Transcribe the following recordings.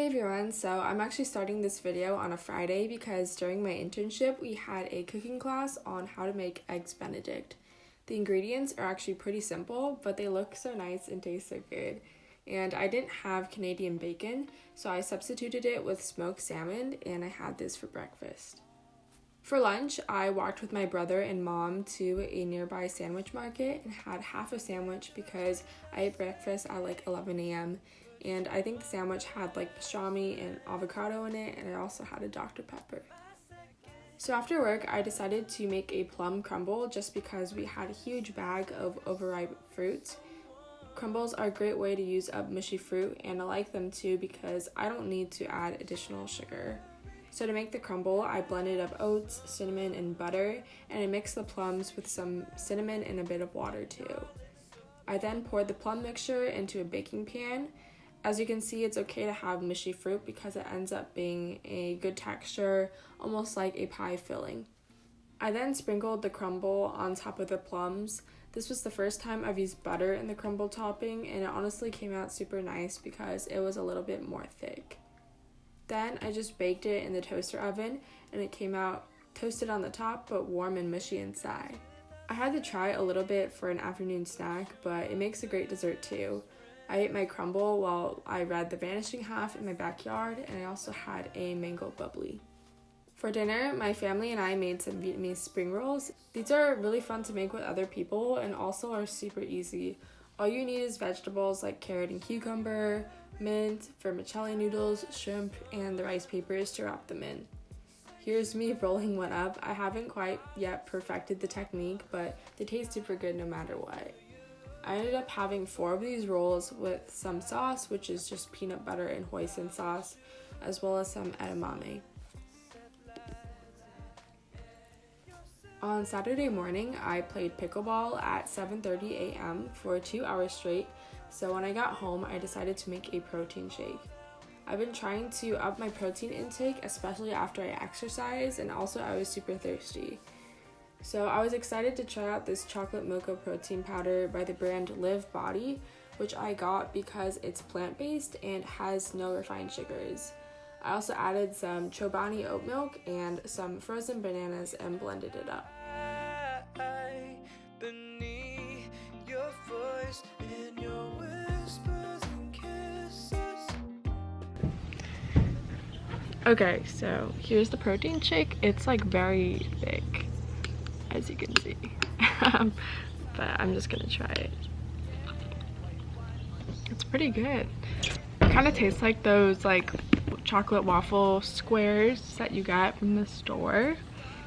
Hey everyone, so I'm actually starting this video on a Friday because during my internship we had a cooking class on how to make eggs Benedict. The ingredients are actually pretty simple, but they look so nice and taste so good. And I didn't have Canadian bacon, so I substituted it with smoked salmon and I had this for breakfast. For lunch, I walked with my brother and mom to a nearby sandwich market and had half a sandwich because I ate breakfast at like 11 a.m. And I think the sandwich had like pastrami and avocado in it, and I also had a Dr. Pepper. So after work, I decided to make a plum crumble just because we had a huge bag of overripe fruits. Crumbles are a great way to use up mushy fruit, and I like them too because I don't need to add additional sugar. So to make the crumble, I blended up oats, cinnamon, and butter, and I mixed the plums with some cinnamon and a bit of water too. I then poured the plum mixture into a baking pan. As you can see, it's okay to have mushy fruit because it ends up being a good texture, almost like a pie filling. I then sprinkled the crumble on top of the plums. This was the first time I've used butter in the crumble topping, and it honestly came out super nice because it was a little bit more thick. Then I just baked it in the toaster oven, and it came out toasted on the top but warm and mushy inside. I had to try a little bit for an afternoon snack, but it makes a great dessert too. I ate my crumble while I read The Vanishing Half in my backyard, and I also had a mango bubbly. For dinner, my family and I made some Vietnamese spring rolls. These are really fun to make with other people and also are super easy. All you need is vegetables like carrot and cucumber, mint, vermicelli noodles, shrimp, and the rice papers to wrap them in. Here's me rolling one up. I haven't quite yet perfected the technique, but they taste super good no matter what. I ended up having 4 of these rolls with some sauce, which is just peanut butter and hoisin sauce, as well as some edamame. On Saturday morning, I played pickleball at 7:30 a.m. for 2 hours straight, so when I got home, I decided to make a protein shake. I've been trying to up my protein intake, especially after I exercise, and also I was super thirsty. So I was excited to try out this chocolate mocha protein powder by the brand Live Body, which I got because it's plant-based and has no refined sugars. I also added some Chobani oat milk and some frozen bananas and blended it up. Okay, so here's the protein shake. It's like very thick, as you can see. But I'm just gonna try it. It's pretty good. It kind of tastes like those like chocolate waffle squares that you get from the store.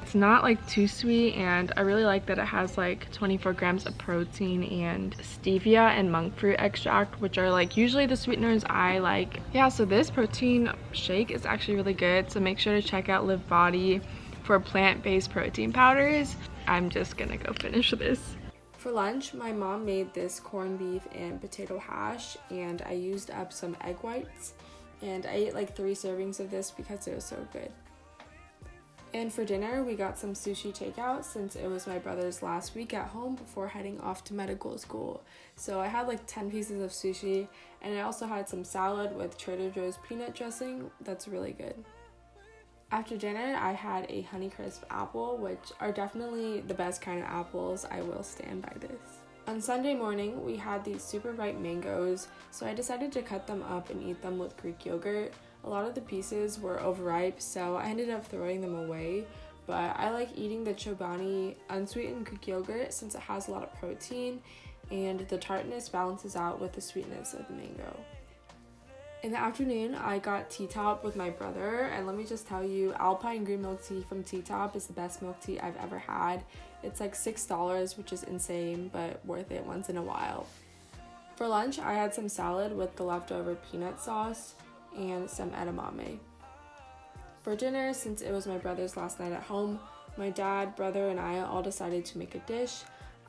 It's not like too sweet, and I really like that it has like 24 grams of protein and stevia and monk fruit extract, which are like usually the sweeteners I like. Yeah, so this protein shake is actually really good, so make sure to check out Live Body for plant-based protein powders. I'm just gonna go finish this. For lunch, my mom made this corned beef and potato hash, and I used up some egg whites, and I ate like 3 servings of this because it was so good. And for dinner, we got some sushi takeout since it was my brother's last week at home before heading off to medical school. So I had like 10 pieces of sushi, and I also had some salad with Trader Joe's peanut dressing. That's really good. After dinner, I had a Honeycrisp apple, which are definitely the best kind of apples. I will stand by this. On Sunday morning, we had these super ripe mangoes, so I decided to cut them up and eat them with Greek yogurt. A lot of the pieces were overripe, so I ended up throwing them away, but I like eating the Chobani unsweetened Greek yogurt since it has a lot of protein, and the tartness balances out with the sweetness of the mango. In the afternoon, I got Tea Top with my brother, and let me just tell you, Alpine green milk tea from Tea Top is the best milk tea I've ever had. It's like $6, which is insane, but worth it once in a while. For lunch, I had some salad with the leftover peanut sauce and some edamame. For dinner, since it was my brother's last night at home, my dad, brother, and I all decided to make a dish.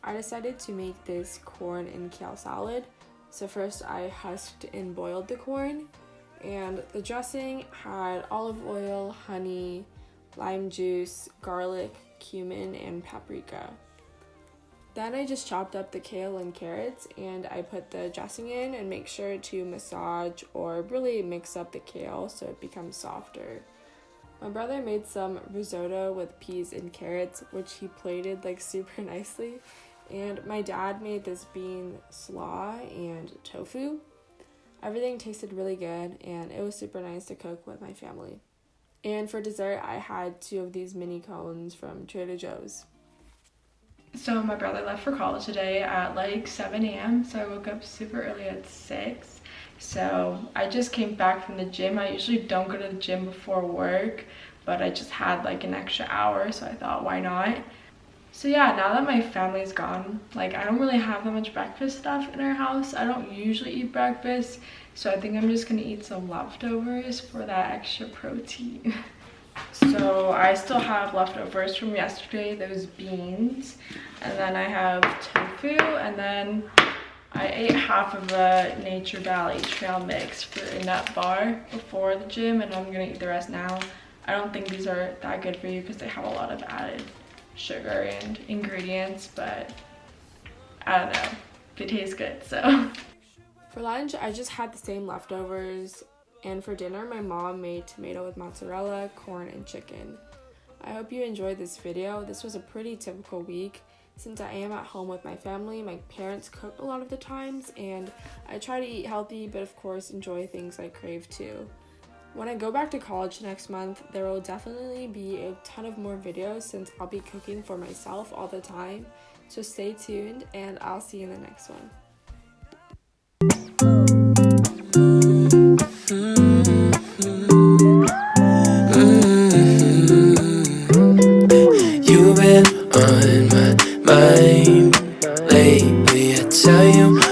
I decided to make this corn and kale salad. So first I husked and boiled the corn, and the dressing had olive oil, honey, lime juice, garlic, cumin, and paprika. Then I just chopped up the kale and carrots, and I put the dressing in and make sure to massage or really mix up the kale so it becomes softer. My brother made some risotto with peas and carrots, which he plated like super nicely. And my dad made this bean slaw and tofu. Everything tasted really good, and it was super nice to cook with my family. And for dessert, I had 2 of these mini cones from Trader Joe's. So my brother left for college today at like 7 a.m. So I woke up super early at 6. So I just came back from the gym. I usually don't go to the gym before work, but I just had like an extra hour, so I thought, why not? So yeah, now that my family's gone, like I don't really have that much breakfast stuff in our house. I don't usually eat breakfast, so I think I'm just gonna eat some leftovers for that extra protein. So I still have leftovers from yesterday, those beans, and then I have tofu, and then I ate half of a Nature Valley trail mix for a nut bar before the gym, and I'm gonna eat the rest now. I don't think these are that good for you because they have a lot of added sugar and ingredients, but I don't know, they taste good. So for lunch, I just had the same leftovers, and for dinner, my mom made tomato with mozzarella, corn, and chicken. I hope you enjoyed this video. This was a pretty typical week. Since I am at home with my family, my parents cook a lot of the times, and I try to eat healthy, but of course enjoy things I crave too. When I go back to college next month, there will definitely be a ton of more videos since I'll be cooking for myself all the time. So stay tuned, and I'll see you in the next one. You've been on my mind lately, I tell you